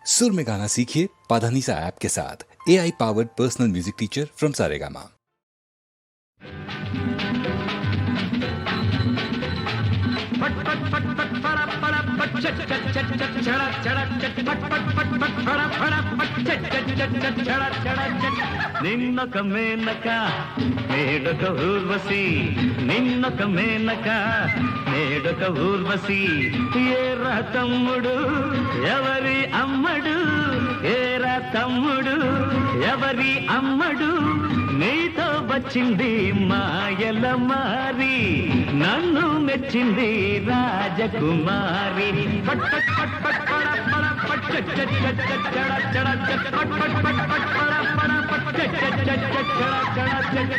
सुर में गाना सीखिए पाधानीसा ऐप के साथ। AI powered personal music teacher from Saregama. నిన్నొక మేనక నేడొక ఊర్వశి, నిన్నొక మేనక నేడొక ఊర్వశి. ఏరా తమ్ముడు ఎవరి అమ్మడు, ఏరా తమ్ముడు ఎవరి అమ్మడు, నీతో వచ్చింది మాయల మారి, నన్ను మెచ్చింది రాజకుమారి. పట్ పట్ పట్ పట్ పడ పడ పట్ చట్ చట్ చట్ చట్ చడ చడ చట్ పట్ పట్ పట్ పట్ పడ పడ పట్ చట్ చట్ చట్ చట్ చడ చడ చట్.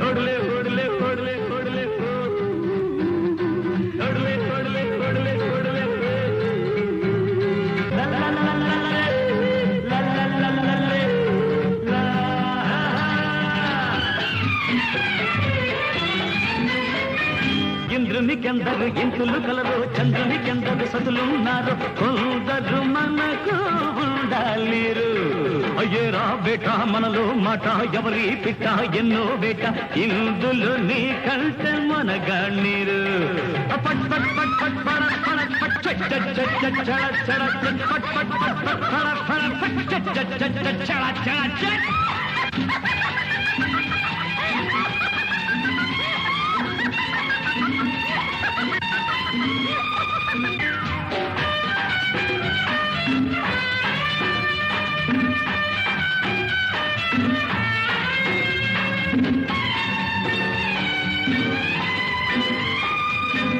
ఓడలే ఓడలే ఓడలే ఓడలే ఓడలే ఓడలే ఓడలే ఓడలే. ఇంద్రునికెందరు ఇంతులు కలరు, చంద్రునికెందరు సతులున్నారు, కొందరు మనకు ఉండాలిరు. అయ్యేరా బేట మనలో మాట ఎవరి పిట్ట ఎన్నో బేట, ఇందులో నీ కంటే మనగాణీరు. పట్ పట్ పట్ పట్ పడ పడ పట్ చట్ చట్ చట్ చట్ చడ చడ చట్ పట్ పట్ పట్ పట్ పడ పడ పట్ చట్ చట్ చట్ చట్ చడ చడ చట్.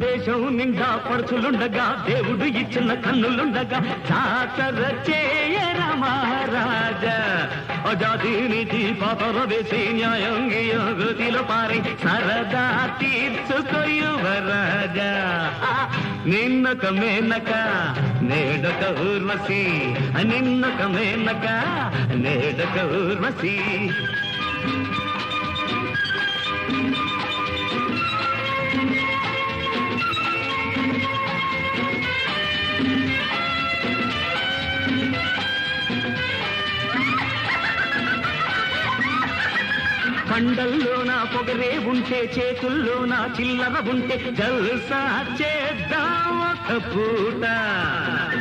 దేశం నిండా పడుచులుండగా, దేవుడు ఇచ్చిన కన్నులుండగా, జాతర చేయరా మహారాజా. అజాది నీతి పాతర వేసి న్యాయం గతిలో పారి సరదా తీర్చుకో యువరాజా. నిన్నొక మేనక నేడొక ఊర్వశి, నిన్నొక మేనక నేడొక ఊర్వశి. కండల్లో నా పొగరే ఉంటే, చేతుల్లో నా చిల్లర ఉంటే, జల్సా చేద్దాం ఒక పూట.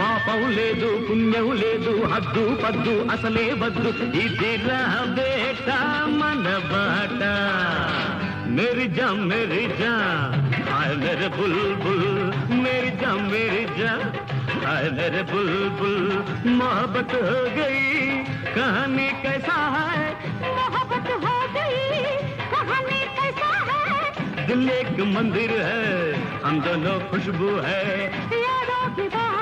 పాపం లేదు పుణ్యం లేదు, హద్దు పద్దు అసలే వద్దు, ఇది రా బేట మన బాట. मेरी जान हाय मेरे बुलबुल, मेरी जान हाय मेरे बुलबुल. मोहब्बत हो गई कहानी कैसा है, मोहब्बत हो गई कहानी कैसा है. दिल एक मंदिर है हम दोनों खुशबू है, यारों की बात